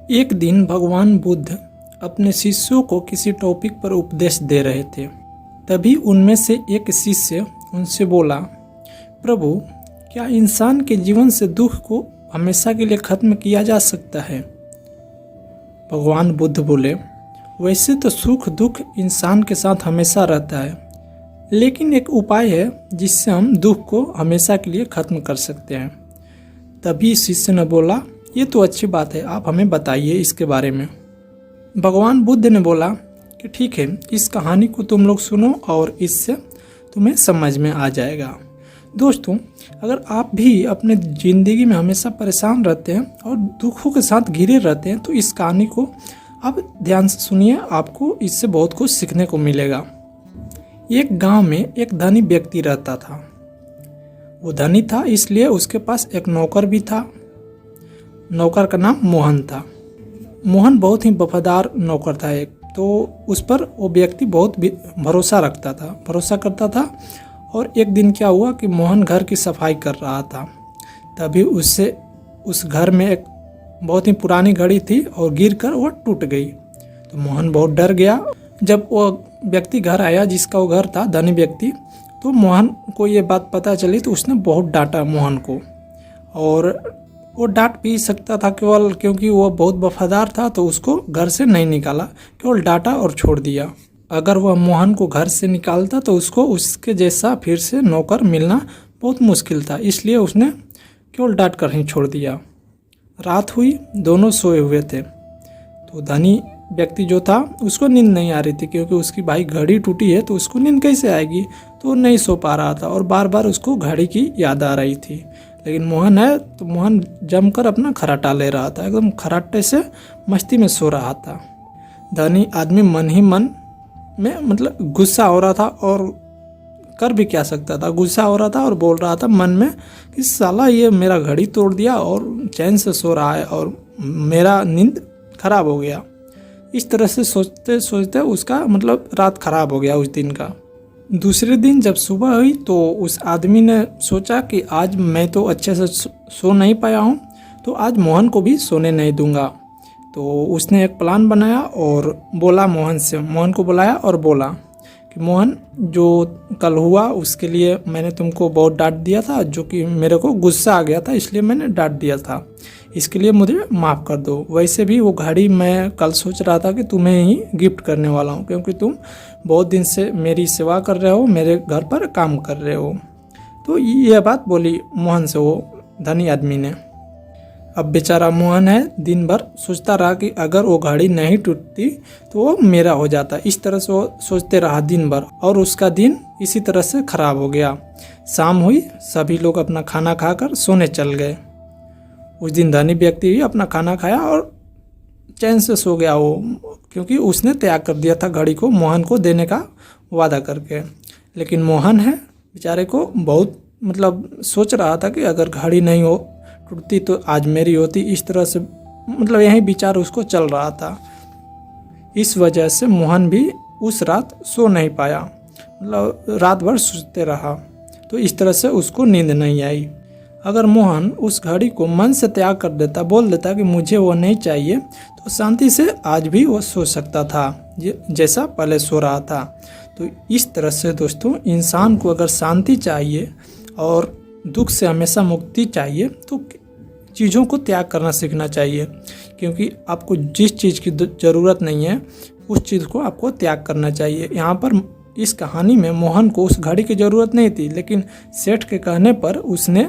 एक दिन भगवान बुद्ध अपने शिष्यों को किसी टॉपिक पर उपदेश दे रहे थे। तभी उनमें से एक शिष्य उनसे बोला, प्रभु, क्या इंसान के जीवन से दुख को हमेशा के लिए खत्म किया जा सकता है? भगवान बुद्ध बोले, वैसे तो सुख दुख इंसान के साथ हमेशा रहता है, लेकिन एक उपाय है जिससे हम दुख को हमेशा के लिए खत्म कर सकते हैं। तभी शिष्य ने बोला, ये तो अच्छी बात है, आप हमें बताइए इसके बारे में। भगवान बुद्ध ने बोला कि ठीक है, इस कहानी को तुम लोग सुनो और इससे तुम्हें समझ में आ जाएगा। दोस्तों, अगर आप भी अपने ज़िंदगी में हमेशा परेशान रहते हैं और दुखों के साथ घिरे रहते हैं तो इस कहानी को आप ध्यान से सुनिए, आपको इससे बहुत कुछ सीखने को मिलेगा। एक गांव में एक धनी व्यक्ति रहता था। वो धनी था इसलिए उसके पास एक नौकर भी था। नौकर का नाम मोहन था। मोहन बहुत ही वफादार नौकर था। एक तो उस पर वो व्यक्ति बहुत भरोसा करता था। और एक दिन क्या हुआ कि मोहन घर की सफाई कर रहा था। तभी उससे उस घर में एक बहुत ही पुरानी घड़ी थी और गिरकर वो टूट गई। तो मोहन बहुत डर गया। जब वो व्यक्ति घर आया जिसका वो घर था, धनी व्यक्ति, तो मोहन को ये बात पता चली तो उसने बहुत डांटा मोहन को। और वो डांट भी सकता था केवल क्योंकि वो बहुत वफादार था, तो उसको घर से नहीं निकाला, केवल डांटा और छोड़ दिया। अगर वह मोहन को घर से निकालता तो उसको उसके जैसा फिर से नौकर मिलना बहुत मुश्किल था, इसलिए उसने केवल डांट कर ही छोड़ दिया। रात हुई, दोनों सोए हुए थे। तो धनी व्यक्ति जो था उसको नींद नहीं आ रही थी क्योंकि उसकी भाई घड़ी टूटी है तो उसको नींद कैसे आएगी, तो वो नहीं सो पा रहा था और बार बार उसको घड़ी की याद आ रही थी। लेकिन मोहन है तो मोहन जमकर अपना खर्राटा ले रहा था, एकदम खर्राटे से मस्ती में सो रहा था। धनी आदमी मन ही मन में मतलब गुस्सा हो रहा था और कर भी क्या सकता था, गुस्सा हो रहा था और बोल रहा था मन में कि साला ये मेरा घड़ी तोड़ दिया और चैन से सो रहा है और मेरा नींद खराब हो गया। इस तरह से सोचते सोचते उसका मतलब रात खराब हो गया उस दिन का। दूसरे दिन जब सुबह हुई तो उस आदमी ने सोचा कि आज मैं तो अच्छे से सो नहीं पाया हूँ, तो आज मोहन को भी सोने नहीं दूंगा। तो उसने एक प्लान बनाया और बोला मोहन को बुलाया और बोला कि मोहन, जो कल हुआ उसके लिए मैंने तुमको बहुत डांट दिया था, जो कि मेरे को गुस्सा आ गया था इसलिए मैंने डांट दिया था, इसके लिए मुझे माफ़ कर दो। वैसे भी वो घड़ी मैं कल सोच रहा था कि तुम्हें ही गिफ्ट करने वाला हूँ क्योंकि तुम बहुत दिन से मेरी सेवा कर रहे हो, मेरे घर पर काम कर रहे हो। तो यह बात बोली मोहन से वो धनी आदमी ने। अब बेचारा मोहन है दिन भर सोचता रहा कि अगर वो घड़ी नहीं टूटती तो वो मेरा हो जाता। इस तरह से वो सोचते रहा दिन भर और उसका दिन इसी तरह से खराब हो गया। शाम हुई, सभी लोग अपना खाना खाकर सोने चल गए। उस दिन धनी व्यक्ति भी अपना खाना खाया और चैन से सो गया वो, क्योंकि उसने त्याग कर दिया था घड़ी को मोहन को देने का वादा करके। लेकिन मोहन है बेचारे को बहुत मतलब सोच रहा था कि अगर घड़ी नहीं हो टूटती तो आज मेरी होती। इस तरह से मतलब यही विचार उसको चल रहा था। इस वजह से मोहन भी उस रात सो नहीं पाया, मतलब रात भर सोचते रहा। तो इस तरह से उसको नींद नहीं आई। अगर मोहन उस घड़ी को मन से त्याग कर देता, बोल देता कि मुझे वो नहीं चाहिए, तो शांति से आज भी वो सो सकता था जैसा पहले सो रहा था। तो इस तरह से दोस्तों, इंसान को अगर शांति चाहिए और दुख से हमेशा मुक्ति चाहिए तो चीज़ों को त्याग करना सीखना चाहिए, क्योंकि आपको जिस चीज़ की ज़रूरत नहीं है उस चीज़ को आपको त्याग करना चाहिए। यहाँ पर इस कहानी में मोहन को उस घड़ी की ज़रूरत नहीं थी, लेकिन सेठ के कहने पर उसने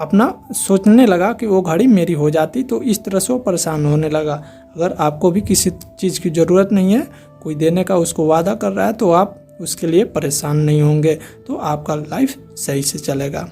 अपना सोचने लगा कि वो घड़ी मेरी हो जाती, तो इस तरह से वो परेशान होने लगा। अगर आपको भी किसी चीज़ की ज़रूरत नहीं है, कोई देने का उसको वादा कर रहा है, तो आप उसके लिए परेशान नहीं होंगे, तो आपका लाइफ सही से चलेगा।